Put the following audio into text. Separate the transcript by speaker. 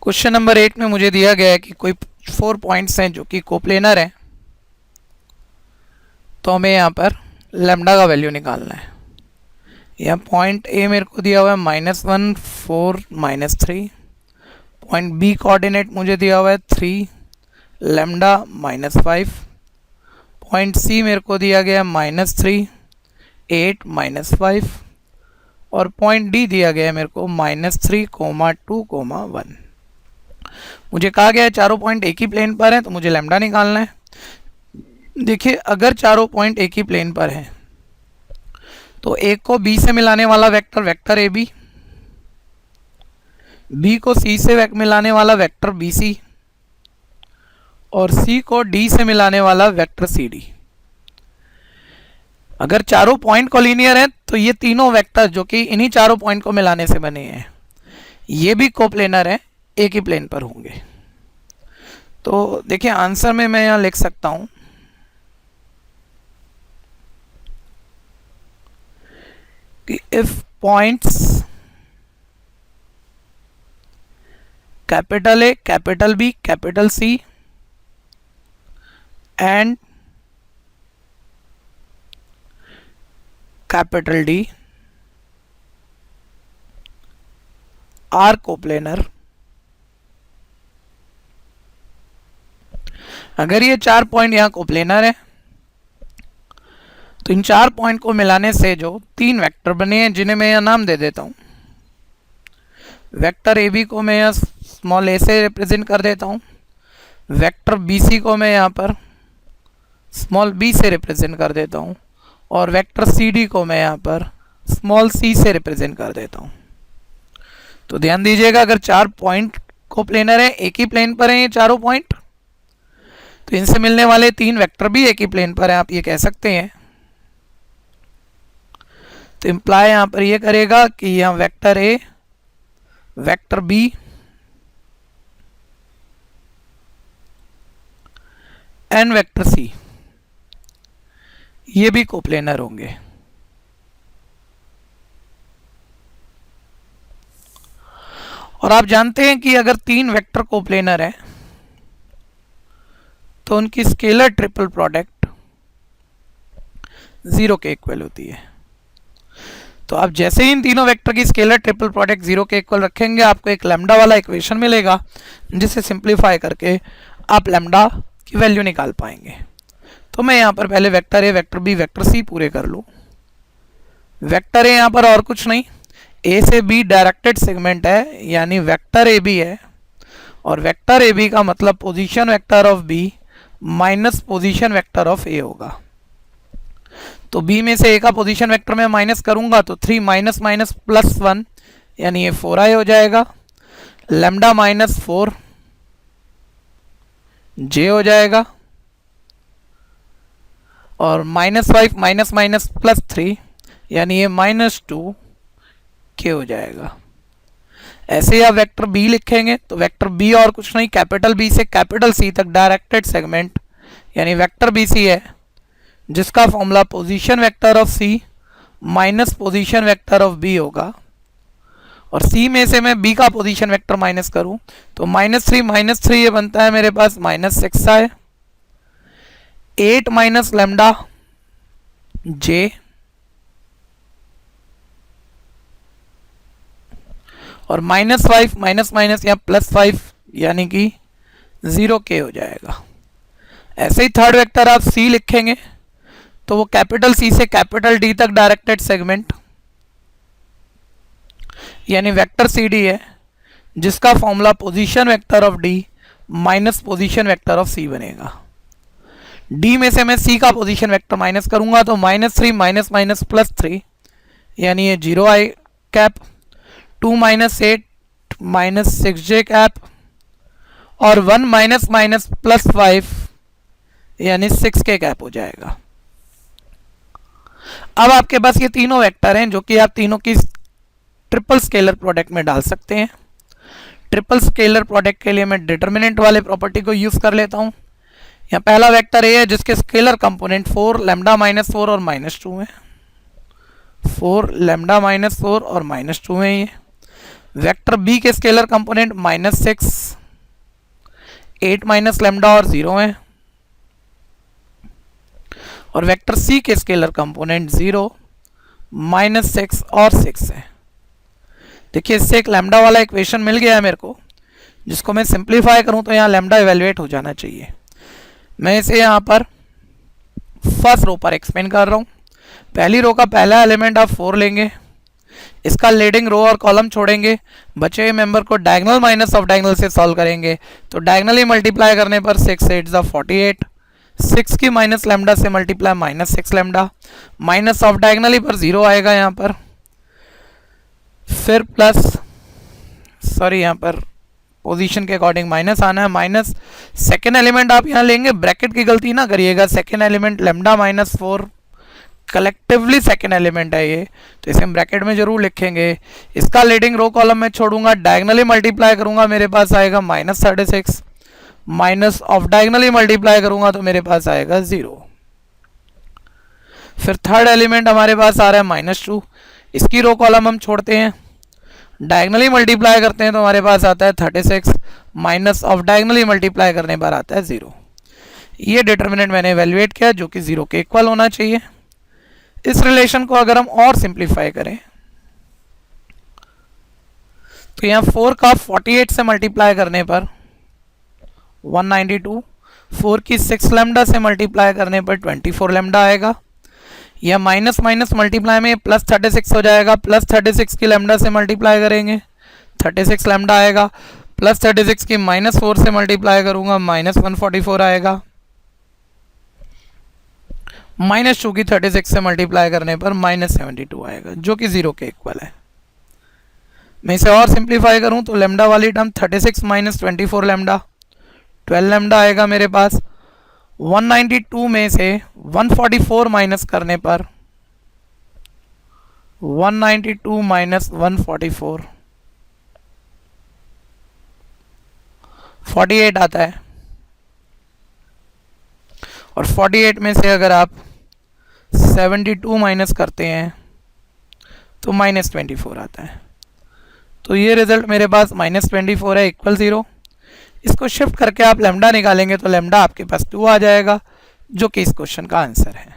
Speaker 1: Question number 8 में मुझे दिया गया है कि कोई 4 पॉइंट्स हैं जो कि कोप्लेनर हैं, तो हमें यहाँ पर लेमडा का वैल्यू निकालना है। यहाँ पॉइंट ए मेरे को दिया हुआ है -1 4 -3, पॉइंट बी कोऑर्डिनेट मुझे दिया हुआ है 3 लेमडा -5, पॉइंट सी मेरे को दिया गया है -3 8 -5, और पॉइंट डी दिया गया है मेरे को -3 2 1। मुझे कहा गया है चारों पॉइंट एक ही प्लेन पर हैं, तो मुझे लेमडा निकालना है। देखिए, अगर चारों पॉइंट एक ही प्लेन पर हैं तो एक को बी से मिलाने वाला vector vector A B, B को सी से मिलाने वाला वेक्टर बी सी, और सी को डी से मिलाने वाला वेक्टर सी डी। अगर चारों पॉइंट कोलिनियर हैं तो ये तीनों वेक्टर जो कि इन्हीं चारों पॉइंट को मिलाने से बने हैं, ये भी कोप्लेनर हैं, एक ही प्लेन पर होंगे। तो देखिए, आंसर में मैं यहाँ लिख सकता हूँ कि if points capital A, capital B, capital C and capital D are coplanar, अगर ये 4 पॉइंट यहाँ कोप्लेनर है तो इन 4 पॉइंट को मिलाने से जो 3 वेक्टर बने हैं, जिन्हें मैं यहाँ नाम दे देता हूँ। वेक्टर ए बी को मैं यहाँ स्मॉल ए से रिप्रेजेंट कर देता हूँ, वेक्टर बी सी को मैं यहाँ पर स्मॉल बी से रिप्रेजेंट कर देता हूँ, और वेक्टर सी डी को मैं यहाँ पर स्मॉल सी से रिप्रेजेंट कर देता हूँ। तो ध्यान दीजिएगा, अगर 4 पॉइंट कोप्लेनर है, एक ही प्लेन पर हैं ये चारों पॉइंट, तो इनसे मिलने वाले 3 वेक्टर भी एक ही प्लेन पर हैं, आप ये कह सकते हैं। तो इम्प्लाई यहाँ पर ये करेगा कि यहाँ vector A, vector B and vector C ये भी कोप्लेनर होंगे। और आप जानते हैं कि अगर 3 वेक्टर कोप्लेनर हैं तो उनकी स्केलर ट्रिपल प्रोडक्ट 0 के इक्वल होती है। तो आप जैसे ही इन तीनों वेक्टर की स्केलर ट्रिपल प्रोडक्ट 0 के इक्वल रखेंगे, आपको एक लेमडा वाला इक्वेशन मिलेगा, जिसे सिंप्लीफाई करके आप लेमडा की वैल्यू निकाल पाएंगे। तो मैं यहाँ पर पहले vector A, vector B, vector C पूरे कर लूँ। वेक्टर ए यहाँ पर और कुछ नहीं, ए से बी डायरेक्टेड सेगमेंट है, यानी वेक्टर ए बी है, और वेक्टर ए बी का मतलब position vector of B minus position vector of A होगा। तो बी में से ए का पोजीशन वेक्टर में माइनस करूंगा तो 3 माइनस माइनस प्लस 1, यानी ये 4i हो जाएगा। लेमडा माइनस 4 जे हो जाएगा, और -5 माइनस माइनस प्लस 3, यानी ये -2 के हो जाएगा। ऐसे ही आप वेक्टर बी लिखेंगे तो वेक्टर बी और कुछ नहीं, कैपिटल बी से कैपिटल सी तक डायरेक्टेड सेगमेंट, यानी वेक्टर बी सी है, जिसका formula position vector of C minus position vector of B होगा। और सी में से मैं बी का पोजीशन वेक्टर माइनस करूं तो -3 ये बनता है मेरे पास -6i, 8 माइनस लेमडा जे, और -5 माइनस माइनस या +5, यानी कि 0 के हो जाएगा। ऐसे ही थर्ड वेक्टर आप सी लिखेंगे तो वो कैपिटल सी से कैपिटल डी तक डायरेक्टेड सेगमेंट, यानी वेक्टर सी डी है, जिसका formula position vector of D minus position vector of C बनेगा। डी में से मैं सी का पोजीशन वेक्टर माइनस करूंगा तो -3 माइनस माइनस +3, यानी ये 0i cap, 2 minus 8 minus 6j cap, और 1 माइनस माइनस +5, यानी 6k कैप हो जाएगा। अब आपके पास ये तीनों वेक्टर हैं जो कि आप तीनों की ट्रिपल स्केलर प्रोडक्ट में डाल सकते हैं। ट्रिपल स्केलर प्रोडक्ट के लिए मैं डिटर्मिनेंट वाले प्रॉपर्टी को यूज कर लेता हूँ। यहाँ पहला वेक्टर ए है जिसके स्केलर कंपोनेंट 4 लेमडा -4 और -2 है, 4 लेमडा -4 और -2 है। ये वेक्टर बी के स्केलर कंपोनेंट -6, 8 माइनस लेमडा और 0 है, और वेक्टर सी के स्केलर कंपोनेंट 0, -6 और 6 है। देखिए इससे एक लैम्डा वाला इक्वेशन मिल गया है मेरे को, जिसको मैं सिंप्लीफाई करूं तो यहाँ लैम्डा इवेल्युएट हो जाना चाहिए। मैं इसे यहाँ पर फर्स्ट रो पर एक्सपेंड कर रहा हूँ। पहली रो का पहला एलिमेंट आप 4 लेंगे, इसका लीडिंग रो और कॉलम छोड़ेंगे, बचे हुए मेंबर को डायगोनल माइनस ऑफ डायगोनल से सॉल्व करेंगे। तो डायगोनली मल्टीप्लाई करने पर 6 8 48, 6 की माइनस लेमडा से multiply -6 lambda, minus of diagonally पर 0 आएगा यहाँ पर, फिर प्लस, सॉरी यहाँ पर पोजीशन के अकॉर्डिंग माइनस आना है, माइनस सेकेंड एलिमेंट आप यहाँ लेंगे, ब्रैकेट की गलती ना करिएगा, second element lambda -4 collectively second element है ये, तो इसे हम ब्रैकेट में जरूर लिखेंगे। इसका लीडिंग रो कॉलम में छोड़ूंगा, डायगोनली मल्टीप्लाई करूंगा, मेरे पास आएगा -36, माइनस ऑफ डायगोनली मल्टीप्लाई करूंगा तो मेरे पास आएगा 0। फिर थर्ड एलिमेंट हमारे पास आ रहा है -2, इसकी रो कॉलम हम छोड़ते हैं, डायगोनली मल्टीप्लाई करते हैं तो हमारे पास आता है 36, माइनस ऑफ डायगोनली मल्टीप्लाई करने पर आता है 0। ये डिटर्मिनेंट मैंने इवेल्युएट किया जो कि 0 के इक्वल होना चाहिए। इस रिलेशन को अगर हम और सिंप्लीफाई करें तो यहाँ 4 का 48 से मल्टीप्लाई करने पर 192, 4 की 6 लेमडा से मल्टीप्लाई करने पर 24 लेमडा आएगा। यह माइनस माइनस मल्टीप्लाई में प्लस 36 हो जाएगा, प्लस 36 की लेमडा से मल्टीप्लाई करेंगे 36 लेमडा आएगा, प्लस 36 की -4 से मल्टीप्लाई करूंगा -144 आएगा, -2 की 36 से मल्टीप्लाई करने पर -72 आएगा जो कि 0 के इक्वल है। मैं इसे और सिंप्लीफाई करूं तो लेमडा वाली टर्म 36 - 24 लेमडा 12 लेमडा आएगा मेरे पास। 192 में से 144 माइनस करने पर 192 - 144 48 आता है, और 48 में से अगर आप 72 माइनस करते हैं तो -24 आता है। तो ये रिजल्ट मेरे पास -24 है इक्वल 0। इसको शिफ्ट करके आप लेमडा निकालेंगे तो लेमडा आपके पास 2 आ जाएगा जो कि इस क्वेश्चन का आंसर है।